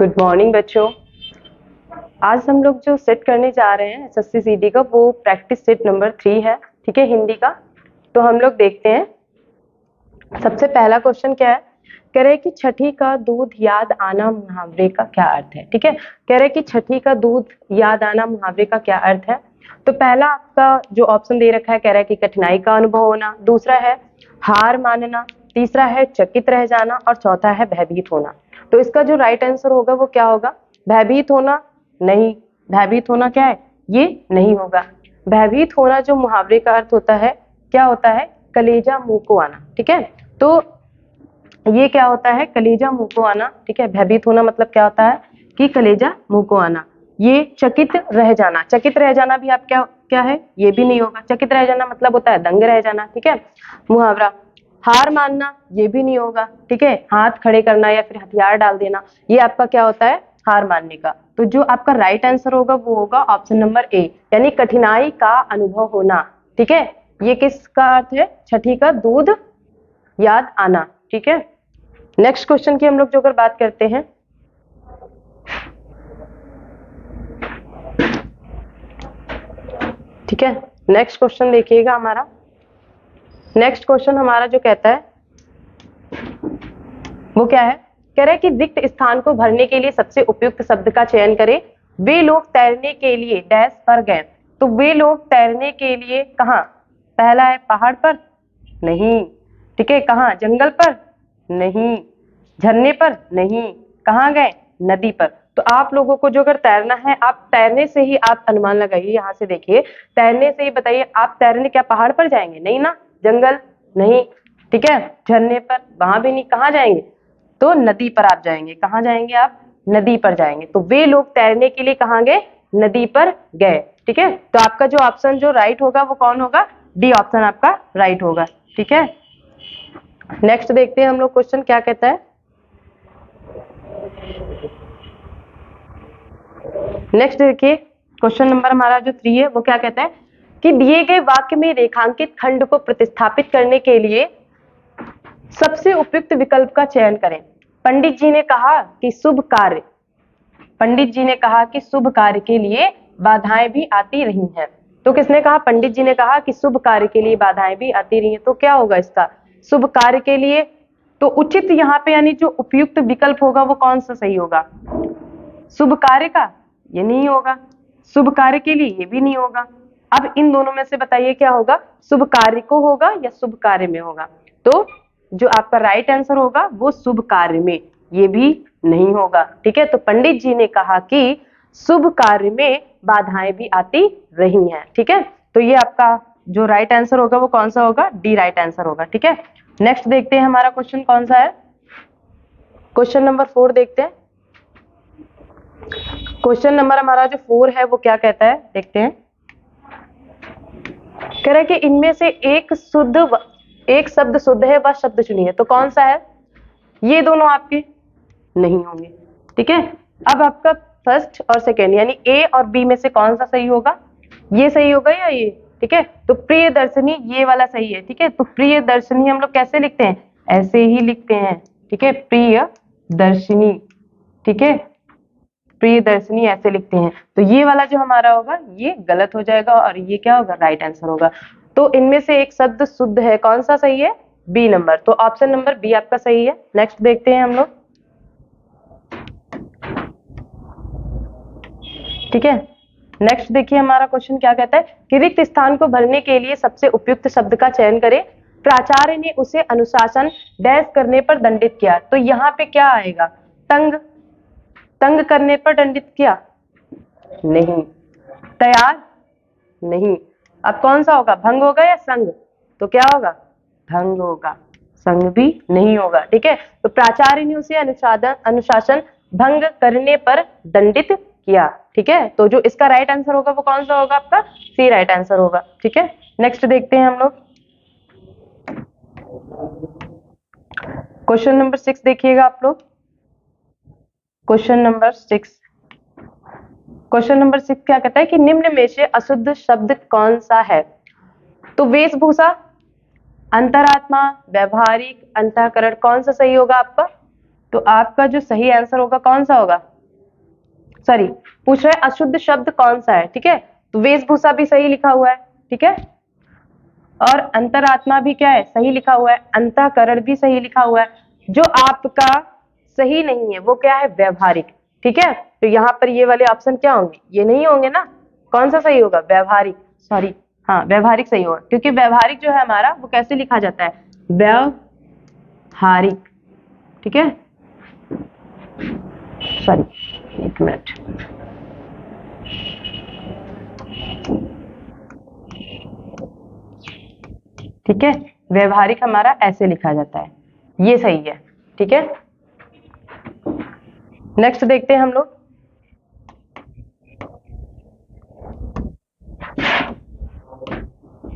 Good morning बच्चों। आज हम लोग जो सेट करने जा रहे हैं एसएससी सीडी का, वो प्रैक्टिस सेट नंबर 3 है। ठीक है, हिंदी का। तो हम लोग देखते हैं। सबसे पहला क्वेश्चन क्या है, कह रहे कि छठी का दूध याद आना मुहावरे का क्या अर्थ है। ठीक है, कह रहे कि छठी का दूध याद आना मुहावरे का क्या अर्थ है। तो पहला आपका जो ऑप्शन दे रखा है, कह रहा है कि कठिनाई का अनुभव होना, दूसरा है हार मानना, तीसरा है चकित रह जाना और चौथा है भयभीत होना। तो इसका जो राइट आंसर होगा वो क्या होगा, भयभीत होना नहीं। भयभीत होना क्या है, ये नहीं होगा। भयभीत होना जो मुहावरे का अर्थ होता है, क्या होता है, कलेजा मुंह को आना। ठीक है, तो ये क्या होता है, कलेजा मुंह को आना। ठीक है, भयभीत होना मतलब क्या होता है कि कलेजा मुंह को आना। ये चकित रह जाना, चकित रह जाना भी आप क्या क्या है, ये भी नहीं होगा। चकित रह जाना मतलब होता है दंग रह जाना। ठीक है, मुहावरा। हार मानना ये भी नहीं होगा। ठीक है, हाथ खड़े करना या फिर हथियार डाल देना, ये आपका क्या होता है, हार मानने का। तो जो आपका राइट आंसर होगा वो होगा ऑप्शन नंबर ए, यानी कठिनाई का अनुभव होना। ठीक है, ये किसका अर्थ है, छठी का दूध याद आना। ठीक है, नेक्स्ट क्वेश्चन की हम लोग जो अगर बात करते हैं, ठीक है, नेक्स्ट क्वेश्चन देखिएगा हमारा। नेक्स्ट क्वेश्चन हमारा जो कहता है वो क्या है, कह रहे कि रिक्त स्थान को भरने के लिए सबसे उपयुक्त शब्द का चयन करें। वे लोग तैरने के लिए डैश पर गए। तो वे लोग तैरने के लिए कहाँ, पहला है पहाड़ पर, नहीं। ठीक है, कहाँ, जंगल पर, नहीं। झरने पर, नहीं। कहाँ गए, नदी पर। तो आप लोगों को जो अगर तैरना है, आप तैरने से ही आप अनुमान लगाइए। यहाँ से देखिए, तैरने से ही बताइए, आप तैरने क्या पहाड़ पर जाएंगे, नहीं ना। जंगल, नहीं। ठीक है, झरने पर, वहां भी नहीं। कहाँ जाएंगे, तो नदी पर आप जाएंगे। कहाँ जाएंगे आप, नदी पर जाएंगे। तो वे लोग तैरने के लिए कहाँ गए, नदी पर गए। ठीक है, तो आपका जो ऑप्शन जो राइट होगा वो कौन होगा, डी ऑप्शन आपका राइट होगा। ठीक है, नेक्स्ट देखते हैं हम लोग क्वेश्चन क्या कहता है। नेक्स्ट देखिए, क्वेश्चन नंबर हमारा जो 3 है वो क्या कहता है कि दिए गए वाक्य में रेखांकित खंड को प्रतिस्थापित करने के लिए सबसे उपयुक्त विकल्प का चयन करें। पंडित जी ने कहा कि शुभ कार्य, पंडित जी ने कहा कि शुभ कार्य के लिए बाधाएं भी आती रही हैं। तो किसने कहा, पंडित जी ने कहा कि शुभ कार्य के लिए बाधाएं भी आती रही हैं। तो क्या होगा इसका, शुभ कार्य के लिए। तो उचित यहाँ पे यानी जो उपयुक्त विकल्प होगा वो कौन सा सही होगा, शुभ कार्य का, ये नहीं होगा। शुभ कार्य के लिए ये भी नहीं होगा। अब इन दोनों में से बताइए क्या होगा, शुभ कार्य को होगा या शुभ कार्य में होगा। तो जो आपका राइट आंसर होगा वो शुभ कार्य में, ये भी नहीं होगा। ठीक है, तो पंडित जी ने कहा कि शुभ कार्य में बाधाएं भी आती रही हैं। ठीक है, तो ये आपका जो राइट आंसर होगा वो कौन सा होगा, डी राइट आंसर होगा। ठीक है, नेक्स्ट देखते हैं हमारा क्वेश्चन कौन सा है। क्वेश्चन नंबर 4 देखते हैं। क्वेश्चन नंबर हमारा जो 4 है वो क्या कहता है, देखते हैं। कह रहा है कि इनमें से एक शब्द शुद्ध है, वह शब्द चुनिए। तो कौन सा है, ये दोनों आपके नहीं होंगे। ठीक है, अब आपका फर्स्ट और सेकेंड यानी ए और बी में से कौन सा सही होगा, ये सही होगा या ये। ठीक है, तो प्रिय दर्शनी ये वाला सही है। ठीक है, तो प्रिय दर्शनी हम लोग कैसे लिखते हैं, ऐसे ही लिखते हैं। ठीक है, प्रिय दर्शनी। ठीक है, प्रिय दर्शनी ऐसे लिखते हैं। तो ये वाला जो हमारा होगा ये गलत हो जाएगा और ये क्या होगा, राइट आंसर होगा। तो इनमें से एक शब्द शुद्ध है, कौन सा सही है, बी नंबर। तो ऑप्शन नंबर बी आपका सही है। नेक्स्ट देखते हैं हम लोग। ठीक है, नेक्स्ट देखिए हमारा क्वेश्चन क्या कहता है कि रिक्त स्थान को भरने के लिए सबसे उपयुक्त शब्द का चयन करें। प्राचार्य ने उसे अनुशासन डैश करने पर दंडित किया। तो यहाँ पे क्या आएगा, तंग, तंग करने पर दंडित किया, नहीं। तैयार, नहीं। अब कौन सा होगा, भंग होगा या संग, तो क्या होगा, भंग होगा, संग भी नहीं होगा। ठीक है, तो प्राचार्य ने उसे अनुशासन भंग करने पर दंडित किया। ठीक है, तो जो इसका राइट आंसर होगा वो कौन सा होगा, आपका सी राइट आंसर होगा। ठीक है, नेक्स्ट देखते हैं हम लोग। क्वेश्चन नंबर 6 देखिएगा आप लोग। क्वेश्चन नंबर 6, क्वेश्चन नंबर 6 क्या कहता है कि निम्न में से अशुद्ध शब्द कौन सा है। तो वेशभूषा, अंतरात्मा, व्यवहारिक, अंतःकरण, कौन सा सही होगा आपका। तो आपका जो सही आंसर होगा कौन सा होगा, सॉरी, पूछ रहे हैं अशुद्ध शब्द कौन सा है, ठीक है। तो वेशभूषा भी सही लिखा हुआ है, ठीक है, और अंतरात्मा भी क्या है, सही लिखा हुआ है, अंतःकरण भी सही लिखा हुआ है। जो आपका सही नहीं है वो क्या है, व्यवहारिक, ठीक है। तो यहाँ पर ये वाले ऑप्शन क्या होंगे, ये नहीं होंगे ना। कौन सा सही होगा, व्यवहारिक, सॉरी, हाँ व्यवहारिक सही होगा, क्योंकि व्यवहारिक जो है हमारा वो कैसे लिखा जाता है, व्यवहारिक, ठीक है। सॉरी, एक मिनट, ठीक है, व्यवहारिक हमारा ऐसे लिखा जाता है, ये सही है, ठीक है। नेक्स्ट देखते हैं हम लोग,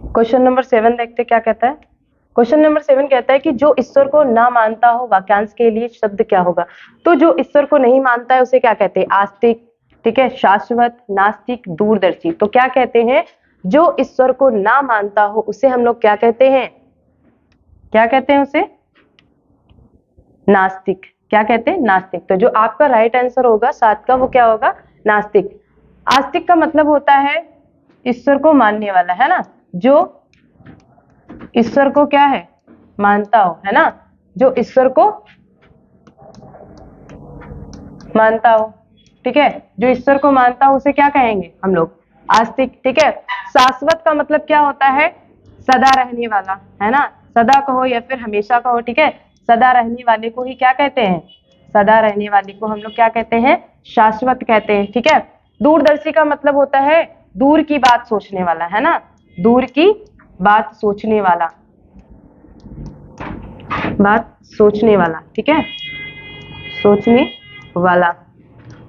क्वेश्चन नंबर 7 देखते क्या कहता है। क्वेश्चन नंबर 7 कहता है कि जो ईश्वर को ना मानता हो, वाक्यांश के लिए शब्द क्या होगा। तो जो ईश्वर को नहीं मानता है उसे क्या कहते हैं, आस्तिक, ठीक है, शाश्वत, नास्तिक, दूरदर्शी। तो क्या कहते हैं, जो ईश्वर को ना मानता हो उसे हम लोग क्या कहते हैं, क्या कहते हैं उसे, नास्तिक। क्या कहते हैं, नास्तिक। तो जो आपका राइट आंसर होगा 7 का वो क्या होगा, नास्तिक। आस्तिक का मतलब होता है ईश्वर को मानने वाला, है ना, जो ईश्वर को क्या है, मानता हो, है ना, जो ईश्वर को मानता हो, ठीक है, जो ईश्वर को मानता हो उसे क्या कहेंगे हम लोग, आस्तिक, ठीक है। शाश्वत का मतलब क्या होता है, सदा रहने वाला, है ना, सदा कहो या फिर हमेशा कहो, ठीक है, सदा रहने वाले को ही क्या कहते हैं, सदा रहने वाले को हम लोग क्या कहते हैं, शाश्वत कहते हैं, ठीक है। दूरदर्शी का मतलब होता है दूर की बात सोचने वाला, है ना, दूर की बात सोचने वाला, बात सोचने वाला, ठीक है, सोचने वाला।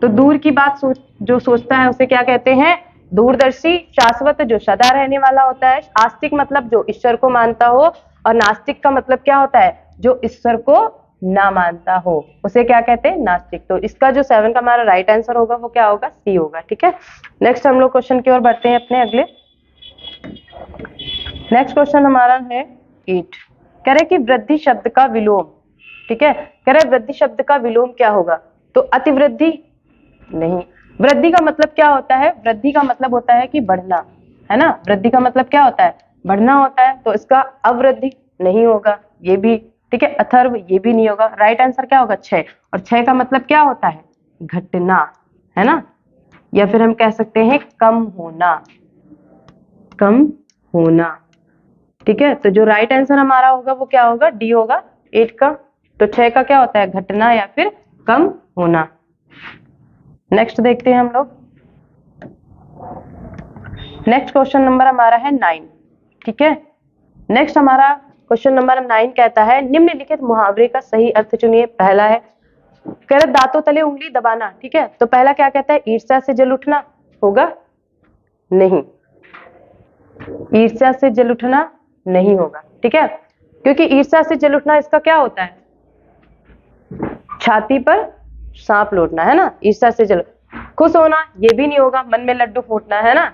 तो दूर की बात जो सोचता है उसे क्या कहते हैं, दूरदर्शी। शाश्वत जो सदा रहने वाला होता है। आस्तिक मतलब जो ईश्वर को मानता हो, और नास्तिक का मतलब क्या होता है, जो ईश्वर को ना मानता हो उसे क्या कहते हैं, नास्तिक। तो इसका जो 7 का हमारा राइट आंसर होगा वो क्या होगा, सी होगा, ठीक है। नेक्स्ट हम लोग क्वेश्चन की ओर बढ़ते हैं अपने अगले। नेक्स्ट क्वेश्चन हमारा है 8, कह रहे कि वृद्धि शब्द का विलोम, ठीक है, कह रहे वृद्धि शब्द का विलोम क्या होगा। तो अतिवृद्धि नहीं। वृद्धि का मतलब क्या होता है, वृद्धि का मतलब होता है कि बढ़ना, है ना, वृद्धि का मतलब क्या होता है, बढ़ना होता है। तो इसका अवृद्धि नहीं होगा, ये भी, ठीक है, अथर्व ये भी नहीं होगा। राइट आंसर क्या होगा, 6। और 6 का मतलब क्या होता है, घटना, है ना, या फिर हम कह सकते हैं कम होना, कम होना, ठीक है। तो जो राइट आंसर हमारा होगा वो क्या होगा, डी होगा 8 का। तो 6 का क्या होता है, घटना या फिर कम होना। नेक्स्ट देखते हैं हम लोग। नेक्स्ट क्वेश्चन नंबर हमारा है 9, ठीक है। नेक्स्ट हमारा क्वेश्चन नंबर 9 कहता है निम्नलिखित मुहावरे का सही अर्थ चुनिए। पहला है, कह रहे दांतों तले उंगली दबाना, ठीक है। तो पहला क्या कहता है, ईर्ष्या से जल उठना होगा, नहीं, ईर्ष्या से जल उठना नहीं होगा, ठीक है, क्योंकि ईर्ष्या से जल उठना इसका क्या होता है, छाती पर सांप लौटना, है ना, ईर्ष्या से जल। खुश होना ये भी नहीं होगा, मन में लड्डू फूटना, है ना।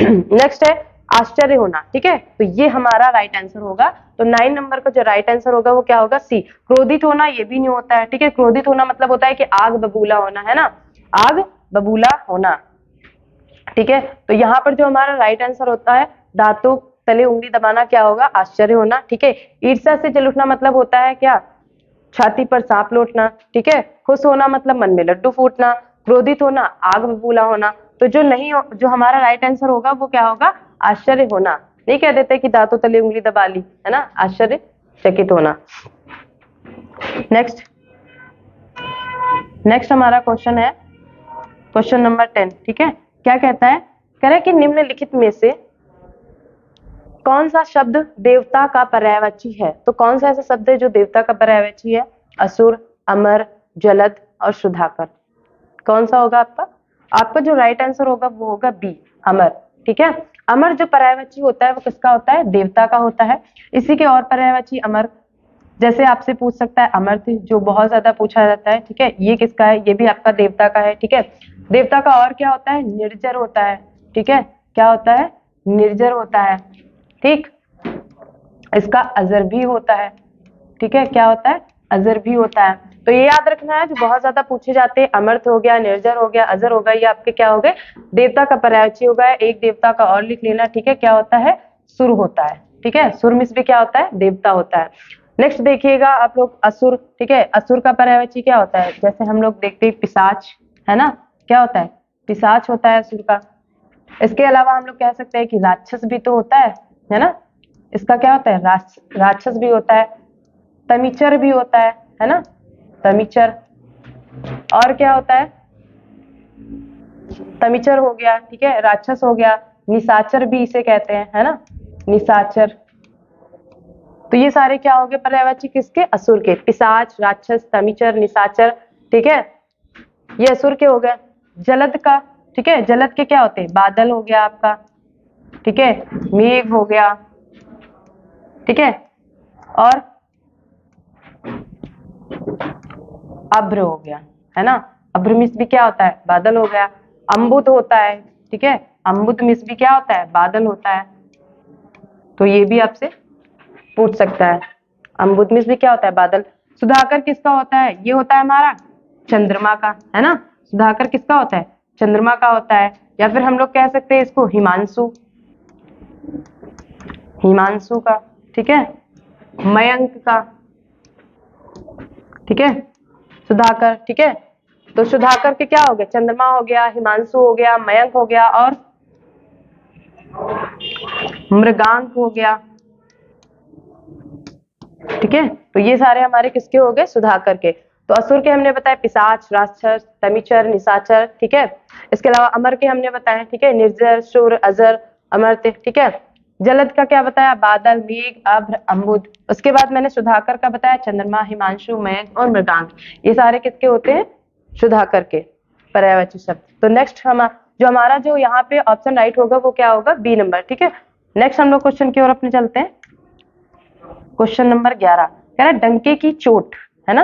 नेक्स्ट है आश्चर्य होना, ठीक है, तो ये हमारा राइट आंसर होगा। तो 9 नंबर का जो राइट आंसर होगा वो क्या होगा, सी। क्रोधित होना ये भी नहीं होता है, ठीक है, क्रोधित होना मतलब होता है कि आग बबूला होना, है ना, आग बबूला होना, ठीक है। तो यहाँ पर जो हमारा राइट आंसर होता है दांतों तले उंगली दबाना क्या होगा, आश्चर्य होना, ठीक है। ईर्ष्या से जल उठना मतलब होता है क्या, छाती पर सांप लौटना, ठीक है। खुश होना मतलब मन में लड्डू फूटना, क्रोधित होना आग बबूला होना। तो जो नहीं जो हमारा राइट आंसर होगा वो क्या होगा, आश्चर्य होना। नहीं कह देते कि दांतों तले उंगली दबा ली, है ना, आश्चर्य चकित होना। नेक्स्ट हमारा क्वेश्चन है क्वेश्चन नंबर 10, ठीक है। क्या कहता है, कह रहा है कि निम्नलिखित में से कौन सा शब्द देवता का पर्यायवाची है। तो कौन सा ऐसा शब्द है जो देवता का पर्यायवाची है, असुर, अमर, जलद और सुधाकर। कौन सा होगा आपका, आपका जो राइट आंसर होगा वो होगा बी, अमर, ठीक है। अमर जो पर्यायवाची होता है वो किसका होता है, देवता का होता है। इसी के और पर्यायवाची अमर, जैसे आपसे पूछ सकता है अमर्त्य, जो बहुत ज्यादा पूछा जाता है, ठीक है, ये किसका है, ये भी आपका देवता का है, ठीक है। देवता का और क्या होता है, निर्जर होता है, ठीक है, क्या होता है, निर्जर होता है, ठीक। इसका अजर भी होता है, ठीक है, क्या होता है, अजर भी होता है। तो ये याद रखना है, जो बहुत ज्यादा पूछे जाते हैं, अमर्त हो गया, निर्जर हो गया, अजर हो गया, ये आपके क्या हो गए, देवता का पर्यायवाची हो गया। एक देवता का और लिख लेना, ठीक है, क्या होता है, सुर होता है, ठीक है, सुरमिस भी क्या होता है, देवता होता है। नेक्स्ट देखिएगा आप लोग, असुर, ठीक है, असुर का पर्यायवाची क्या होता है, जैसे हम लोग देखते हैं पिशाच, है ना, क्या होता है, पिशाच होता है असुर का। इसके अलावा हम लोग कह सकते हैं कि राक्षस भी तो होता है ना, इसका क्या होता है, राक्षस भी होता है, तमिचर भी होता है ना, तमिचर। और क्या होता है, तमिचर हो गया, ठीक है, राक्षस हो गया, निशाचर भी इसे कहते हैं, है ना, निशाचर। तो ये सारे क्या हो गए पर्यायवाची किसके, असुर के, पिशाच, राक्षस, तमिचर, निशाचर, ठीक है, ये असुर के हो गए। जलद का, ठीक है, जलद के क्या होते हैं, बादल हो गया आपका, ठीक है, मेघ हो गया, ठीक है, और अभ्र हो गया, है ना, अभ्र मिस भी क्या होता है, बादल हो गया। अम्बुद होता है, ठीक है, अम्बुद मिस भी क्या होता है, बादल होता है। तो ये भी आपसे पूछ सकता है, अम्बुद मिस भी क्या होता है, बादल। सुधाकर किसका होता है, ये होता है हमारा चंद्रमा का, है ना, सुधाकर किसका होता है, चंद्रमा का होता है। या फिर हम लोग कह सकते हैं इसको हिमांशु, हिमांशु का, ठीक है, मयंक का, ठीक है, सुधाकर, ठीक है। तो सुधाकर के क्या हो गए, चंद्रमा हो गया, हिमांशु हो गया, मयंक हो गया, और मृगांक हो गया, ठीक है। तो ये सारे हमारे किसके हो गए, सुधाकर के। तो असुर के हमने बताया पिशाच, राक्षस, तमिचर, निशाचर, ठीक है। इसके अलावा अमर के हमने बताया, ठीक है, निर्जर, शूर, अजर, अमर्त्य, ठीक है। जलद का क्या बताया, बादल, मेघ, अभ्र, अम्बुद। उसके बाद मैंने सुधाकर का बताया, चंद्रमा, हिमांशु, मयंक और मृगांक। ये सारे किसके होते हैं, सुधाकर के पर्यायवाची शब्द। तो नेक्स्ट जो हमारा जो यहाँ पे ऑप्शन राइट होगा वो क्या होगा, बी नंबर, ठीक है। नेक्स्ट हम लोग क्वेश्चन की ओर अपने चलते हैं। क्वेश्चन नंबर 11 कह रहा है डंके की चोट, है ना,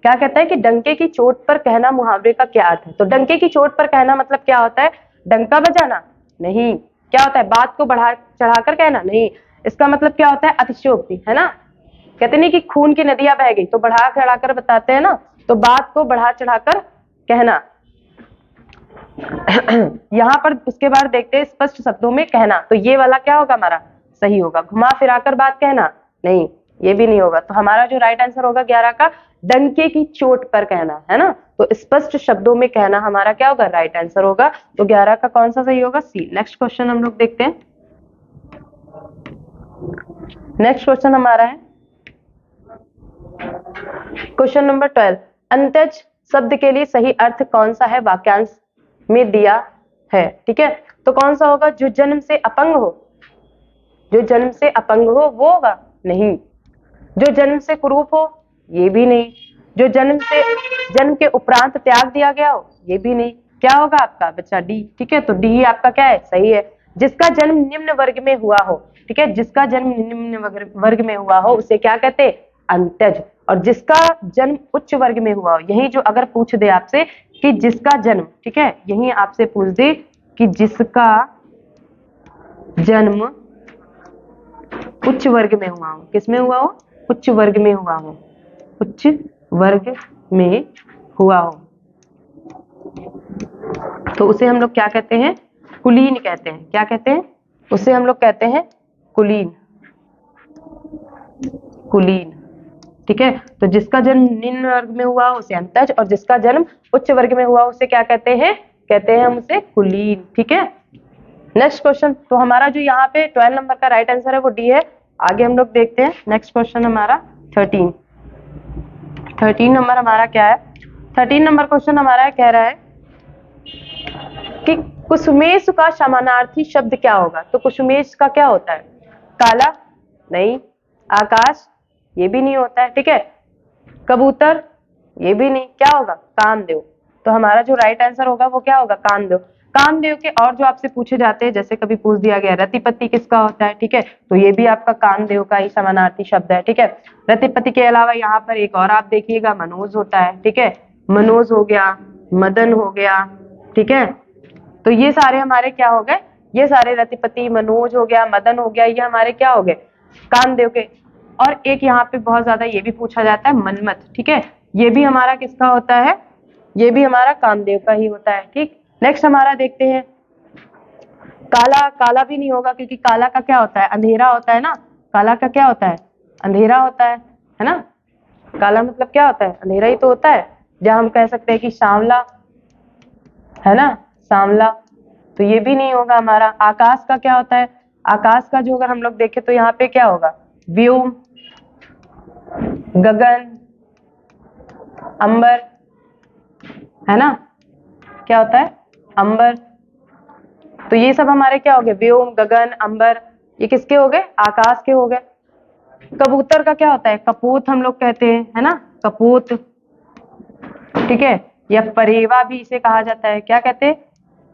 क्या कहता है कि डंके की चोट पर कहना मुहावरे का क्या अर्थ है। तो डंके की चोट पर कहना मतलब क्या होता है, डंका बजाना नहीं, क्या होता है, बात को बढ़ा चढ़ाकर कहना नहीं, इसका मतलब क्या होता है, अतिशयोक्ति, है ना। कहते नहीं कि खून की नदियां बह गई, तो बढ़ा चढ़ाकर बताते हैं ना, तो बात को बढ़ा चढ़ाकर कहना। यहाँ पर उसके बाद देखते हैं स्पष्ट शब्दों में कहना, तो ये वाला क्या होगा हमारा, सही होगा। घुमा फिराकर बात कहना नहीं, ये भी नहीं होगा। तो हमारा जो राइट आंसर होगा 11 का, डंके की चोट पर कहना, है ना। तो स्पष्ट शब्दों में कहना हमारा क्या होगा, राइट आंसर होगा। तो 11 का कौन सा सही होगा, सी। नेक्स्ट क्वेश्चन हम लोग देखते हैं। नेक्स्ट क्वेश्चन हमारा है क्वेश्चन नंबर 12। अंत्यज शब्द के लिए सही अर्थ कौन सा है, वाक्यांश में दिया है, ठीक है। तो कौन सा होगा, जो जन्म से अपंग हो, जो जन्म से अपंग हो वो होगा नहीं, जो जन्म से कुरूप हो ये भी नहीं, जो जन्म के उपरांत त्याग दिया गया हो ये भी नहीं। क्या होगा आपका बच्चा, डी, ठीक है। तो डी आपका क्या है, सही है। जिसका जन्म निम्न वर्ग में हुआ हो, ठीक है, जिसका जन्म निम्न वर्ग में हुआ हो उसे क्या कहते हैं, अंत्यज। और जिसका जन्म उच्च वर्ग में हुआ हो, यही जो अगर पूछ दे आपसे कि जिसका जन्म, ठीक है, यही आपसे पूछ दे कि जिसका जन्म उच्च वर्ग में हुआ हो, किस में हुआ हो, उच्च वर्ग में हुआ हो, उच्च वर्ग में हुआ हो, तो उसे हम लोग क्या कहते हैं, कुलीन कहते हैं। क्या कहते हैं, उसे हम लोग कहते हैं कुलीन, कुलीन, ठीक है। तो जिसका जन्म निम्न वर्ग में हुआ उसे अंत्यज, और जिसका जन्म उच्च वर्ग में हुआ उसे क्या कहते हैं, कहते हैं हम उसे कुलीन, ठीक है। नेक्स्ट क्वेश्चन, तो हमारा जो यहाँ पे 12 नंबर का राइट आंसर है वो डी है। आगे हम लोग देखते हैं नेक्स्ट क्वेश्चन हमारा 13 नंबर हमारा क्या है, 13 नंबर क्वेश्चन हमारा कह रहा है कि कुसुमेश का समानार्थी शब्द क्या होगा। तो कुसुमेश का क्या होता है, काला नहीं, आकाश ये भी नहीं होता है, ठीक है, कबूतर ये भी नहीं, क्या होगा, कामदेव। तो हमारा जो राइट आंसर होगा वो क्या होगा, कामदेव। कामदेव के और जो आपसे पूछे जाते हैं, जैसे कभी पूछ दिया गया रतिपति किसका होता है, ठीक है, तो ये भी आपका कामदेव का ही समानार्थी शब्द है, ठीक है। रतिपति के अलावा यहाँ पर एक और आप देखिएगा मनोज होता है, ठीक है, मनोज हो गया, मदन हो गया, ठीक है। तो ये सारे हमारे क्या हो गए, ये सारे रतिपति, मनोज हो गया, मदन हो गया, ये हमारे क्या हो गए, कामदेव के। और एक यहाँ पे बहुत ज्यादा ये भी पूछा जाता है मनमथ, ठीक है। ये भी हमारा किसका होता है, ये भी हमारा कामदेव का ही होता है। ठीक, नेक्स्ट हमारा देखते हैं काला। काला भी नहीं होगा क्योंकि काला का क्या होता है, अंधेरा होता है ना। काला का क्या होता है, अंधेरा होता है ना। काला मतलब क्या होता है, अंधेरा ही तो होता है। जहां हम कह सकते हैं कि सांवला है ना, सांवला, तो ये भी नहीं होगा हमारा। आकाश का क्या होता है, आकाश का जो अगर हम लोग देखें तो यहाँ पे क्या होगा, व्योम, गगन, अंबर, है ना, क्या होता है, अंबर। तो ये सब हमारे क्या हो गए, व्योम, गगन, अंबर, ये किसके हो गए, आकाश के हो गए। कबूतर का क्या होता है, कपूत हम लोग कहते हैं, है ना, कपूत। ठीक है, या परेवा भी इसे कहा जाता है, क्या कहते हैं,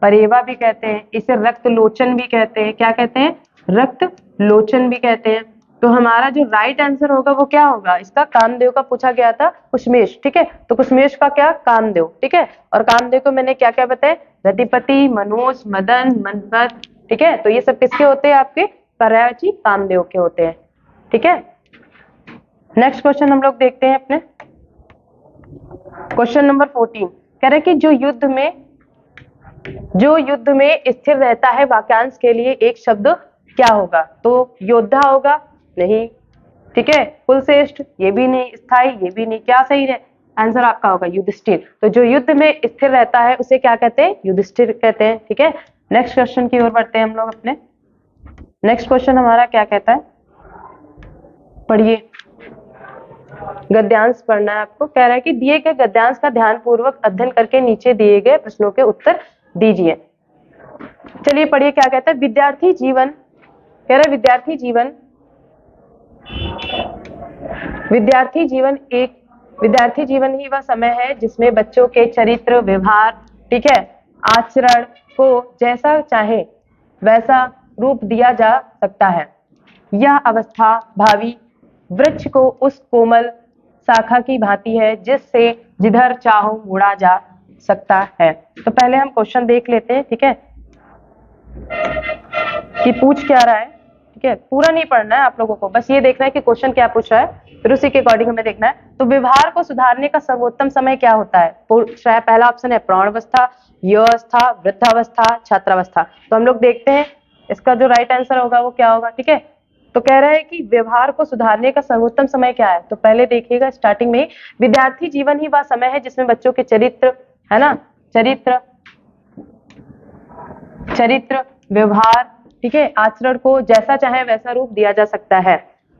परेवा भी कहते हैं। इसे रक्त लोचन भी कहते हैं, क्या कहते हैं, रक्त लोचन भी कहते हैं। तो हमारा जो राइट आंसर होगा वो क्या होगा, इसका कामदेव का पूछा गया था, कुशमेश। ठीक है, तो कुशमेश का क्या, कामदेव। ठीक है, और कामदेव को मैंने क्या क्या बताया, रतिपति, मनोज, मदन, मनपत। ठीक है, तो ये सब किसके होते हैं, आपके पर्यायवाची कामदेव के होते हैं। ठीक है, नेक्स्ट क्वेश्चन हम लोग देखते हैं अपने क्वेश्चन नंबर 14। कह रहे कि जो युद्ध में स्थिर रहता है वाक्यांश के लिए एक शब्द क्या होगा, तो योद्धा होगा, नहीं। ठीक है, कुलश्रेष्ठ, ये भी नहीं, स्थाई, ये भी नहीं। क्या सही है, आंसर आपका होगा युधिष्ठिर। तो जो युद्ध में स्थिर रहता है उसे क्या कहते हैं, युधिष्ठिर कहते हैं। ठीक है, नेक्स्ट क्वेश्चन की ओर बढ़ते हैं हम लोग अपने। नेक्स्ट क्वेश्चन हमारा क्या कहता है, पढ़िए, गद्यांश पढ़ना है आपको। कह रहा है कि दिए गए गद्यांश का ध्यानपूर्वक अध्ययन करके नीचे दिए गए प्रश्नों के उत्तर दीजिए। चलिए पढ़िए क्या कहता है, विद्यार्थी जीवन, कह रहा है विद्यार्थी जीवन ही वह समय है जिसमें बच्चों के चरित्र, व्यवहार, ठीक है, आचरण को जैसा चाहे वैसा रूप दिया जा सकता है। यह अवस्था भावी वृक्ष को उस कोमल शाखा की भांति है जिससे जिधर चाहो मुड़ा जा सकता है। तो पहले हम क्वेश्चन देख लेते हैं, ठीक है, कि पूछ क्या रहा है। ठीक है, पूरा नहीं पढ़ना है आप लोगों को, बस ये देखना है कि क्वेश्चन क्या पूछ रहा है, फिर उसी के अकॉर्डिंग हमें देखना है। तो व्यवहार को सुधारने का सर्वोत्तम समय क्या होता है, पहला ऑप्शन है प्रौढ़ावस्था, यौवस्था, वृद्धावस्था, छात्रावस्था। तो हम लोग देखते हैं इसका जो राइट आंसर होगा वो क्या होगा। ठीक है, तो कह रहा है कि व्यवहार को सुधारने का सर्वोत्तम समय क्या है। तो पहले देखिएगा स्टार्टिंग में, विद्यार्थी जीवन ही वह समय है जिसमें बच्चों के चरित्र, है ना, चरित्र, व्यवहार, ठीक है, आचरण को जैसा चाहे वैसा रूप दिया जा सकता है।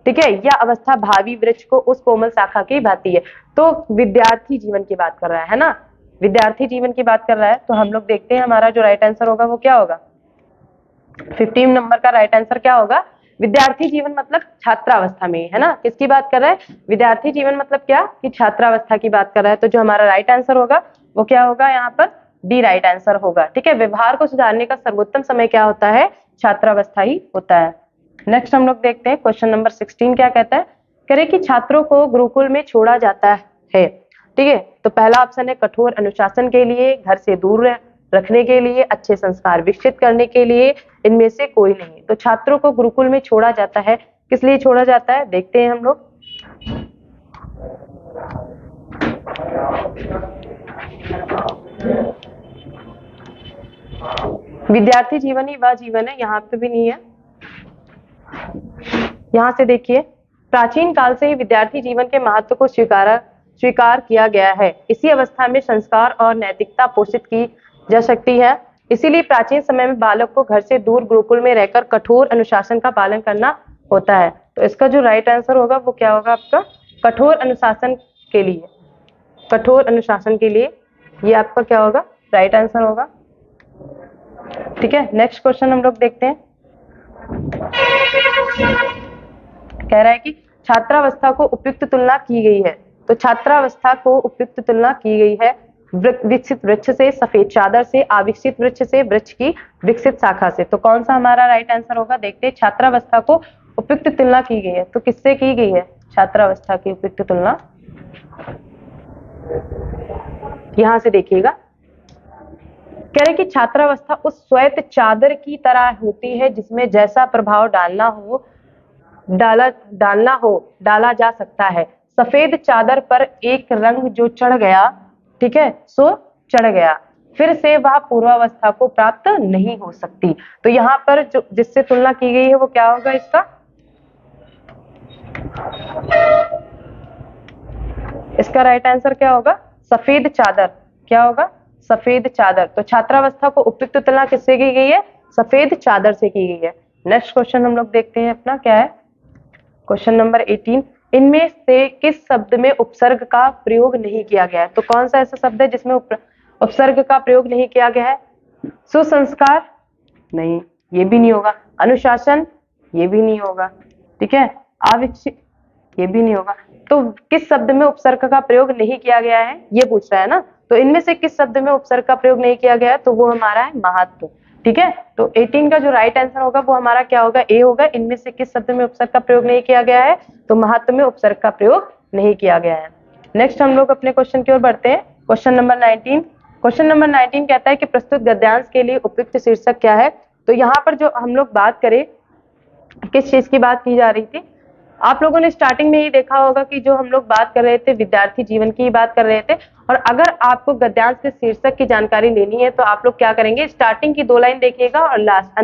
ठीक है, यह अवस्था भावी वृक्ष को उस कोमल शाखा की भांति है। तो विद्यार्थी जीवन की बात कर रहा है ना, विद्यार्थी जीवन की बात कर रहा है। तो हम लोग देखते हैं हमारा जो राइट आंसर होगा वो क्या होगा, 15 नंबर का राइट आंसर क्या होगा, विद्यार्थी जीवन मतलब छात्रावस्था में, है ना। किसकी बात कर रहा है, विद्यार्थी जीवन मतलब क्या, कि छात्रावस्था की बात कर रहा है। तो जो हमारा राइट आंसर होगा वो क्या होगा, यहाँ पर डी राइट आंसर होगा। ठीक है, व्यवहार को सुधारने का सर्वोत्तम समय क्या होता है, छात्रावस्था ही होता है। नेक्स्ट हम लोग देखते हैं क्वेश्चन नंबर 16 क्या कहता है, कह रहे कि छात्रों को गुरुकुल में छोड़ा जाता है। ठीक है, तो पहला ऑप्शन है कठोर अनुशासन के लिए, घर से दूर रखने के लिए, अच्छे संस्कार विकसित करने के लिए, इनमें से कोई नहीं। तो छात्रों को गुरुकुल में छोड़ा जाता है, किस लिए छोड़ा जाता है, देखते हैं हम लोग। विद्यार्थी जीवन ही वह जीवन है, यहाँ पे भी नहीं है, यहां से देखिए, प्राचीन काल से ही विद्यार्थी जीवन के महत्व को स्वीकार किया गया है। इसी अवस्था में संस्कार और नैतिकता पोषित की जा सकती है। इसीलिए प्राचीन समय में बालक को घर से दूर गुरुकुल में रहकर कठोर अनुशासन का पालन करना होता है। तो इसका जो राइट आंसर होगा वो क्या होगा आपका, कठोर अनुशासन के लिए, कठोर अनुशासन के लिए, ये आपका क्या होगा, राइट आंसर होगा। ठीक है, नेक्स्ट क्वेश्चन हम लोग देखते हैं। कह रहा है कि छात्रावस्था को उपयुक्त तुलना की गई है। तो छात्रावस्था को उपयुक्त तुलना की गई है विकसित वृक्ष से, सफेद चादर से, अविकसित वृक्ष से, वृक्ष की विकसित शाखा से। तो कौन सा हमारा राइट आंसर होगा, देखते हैं। छात्रावस्था को उपयुक्त तुलना की गई है, तो किससे की गई है छात्रावस्था की उपयुक्त तुलना, यहां से देखिएगा। कह रहे कि छात्रावस्था उस श्वेत चादर की तरह होती है जिसमें जैसा प्रभाव डाला जा सकता है। सफेद चादर पर एक रंग जो चढ़ गया, ठीक है, सो चढ़ गया, फिर से वह पूर्वावस्था को प्राप्त नहीं हो सकती। तो यहाँ पर जो जिससे तुलना की गई है वो क्या होगा इसका? इसका राइट आंसर क्या होगा? सफेद चादर। क्या होगा? सफेद चादर। तो छात्रावस्था को उपयुक्त तुलना किससे की गई है? सफेद चादर से की गई है। नेक्स्ट क्वेश्चन हम लोग देखते हैं अपना क्या है, क्वेश्चन नंबर 18। इनमें से किस शब्द में उपसर्ग का प्रयोग नहीं किया गया है? तो कौन सा ऐसा शब्द है जिसमें उपसर्ग का प्रयोग नहीं किया गया है? सुसंस्कार, नहीं, ये भी नहीं होगा। अनुशासन, ये भी नहीं होगा। ठीक है, अविकसित, ये भी नहीं होगा। तो किस शब्द में उपसर्ग का प्रयोग नहीं किया गया है ये पूछ रहा है ना। तो इनमें से किस शब्द में उपसर्ग का प्रयोग नहीं किया गया है? तो वो हमारा है महत्व। ठीक है, तो 18 का जो राइट आंसर होगा वो हमारा क्या होगा? ए होगा। इनमें से किस शब्द में उपसर्ग का प्रयोग नहीं किया गया है? तो महत्व में उपसर्ग का प्रयोग नहीं किया गया है। नेक्स्ट हम लोग अपने क्वेश्चन की ओर बढ़ते हैं। Question number 19। क्वेश्चन नंबर 19 कहता है कि प्रस्तुत गद्यांश के लिए उपयुक्त शीर्षक क्या है? तो यहाँ पर जो हम लोग बात करें, किस चीज की बात की जा रही थी? आप लोगों ने स्टार्टिंग में ही देखा होगा कि जो हम लोग बात कर रहे थे विद्यार्थी जीवन की ही बात कर रहे थे। और अगर आपको गद्यांश के शीर्षक की जानकारी लेनी है तो आप लोग क्या करेंगे? स्टार्टिंग की 2 लाइन देखिएगा और लास्ट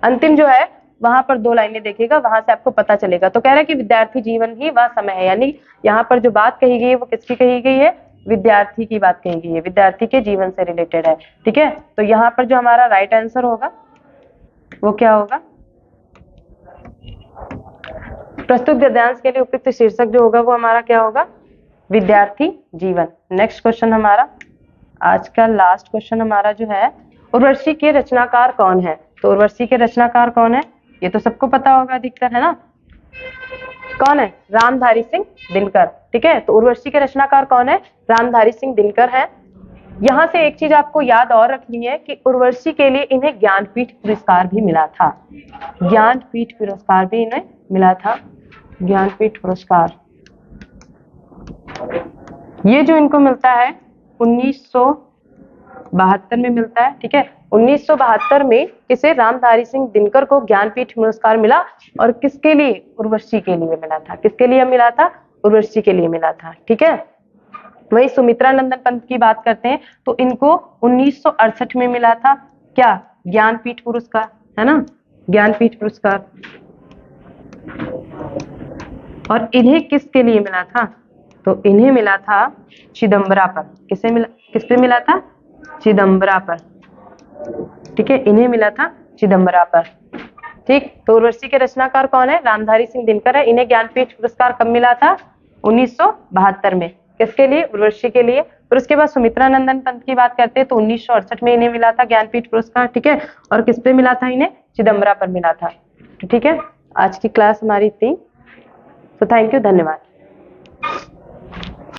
अंतिम जो है वहां पर 2 लाइनें देखिएगा, वहां से आपको पता चलेगा। तो कह रहा है कि विद्यार्थी जीवन ही वह समय है, यानी यहाँ पर जो बात कही गई है वो किसकी कही गई है? विद्यार्थी की बात कही गई है, विद्यार्थी के जीवन से रिलेटेड है। ठीक है, तो यहाँ पर जो हमारा राइट आंसर होगा वो क्या होगा? प्रस्तुत गद्यांश के लिए उपयुक्त शीर्षक जो होगा वो हमारा क्या होगा? विद्यार्थी जीवन। नेक्स्ट क्वेश्चन हमारा, आज का लास्ट क्वेश्चन हमारा जो है, उर्वशी के रचनाकार कौन है? तो उर्वशी के रचनाकार कौन है? ये तो सबको पता होगा अधिकतर, है ना? कौन है? रामधारी सिंह दिनकर। ठीक है, तो उर्वशी के रचनाकार कौन है? रामधारी सिंह दिनकर है। यहाँ से एक चीज आपको याद और रखनी है कि उर्वशी के लिए इन्हें ज्ञानपीठ पुरस्कार भी मिला था। ज्ञानपीठ पुरस्कार भी इन्हें मिला था, ज्ञानपीठ पुरस्कार। ये जो इनको मिलता है 1972 में मिलता है। ठीक है, 1972 में इसे रामधारी सिंह दिनकर को ज्ञानपीठ पुरस्कार मिला। और किसके लिए? उर्वशी के लिए मिला था। किसके लिए मिला था? उर्वशी के लिए मिला था। ठीक है, वही सुमित्रा नंदन पंत की बात करते हैं तो इनको 1968 में मिला था क्या? ज्ञानपीठ पुरस्कार, है ना? ज्ञानपीठ पुरस्कार। और इन्हें किसके लिए मिला था? तो इन्हें मिला था चिदंबरा पर। किसे मिला? किस पे मिला था? चिदंबरा पर। ठीक है, इन्हें मिला था चिदंबरा पर। ठीक, तो उर्वशी के रचनाकार कौन है? रामधारी सिंह दिनकर है। इन्हें ज्ञानपीठ पुरस्कार कब मिला था? 1972 में। किसके लिए? उर्वशी के लिए। फिर उसके बाद सुमित्रा नंदन पंत की बात करते हैं तो 1968 में इन्हें मिला था ज्ञानपीठ पुरस्कार। ठीक है, और किस पे मिला था? इन्हें चिदंबरा पर मिला था। ठीक है, आज की क्लास हमारी इतनी। तो थैंक यू, धन्यवाद।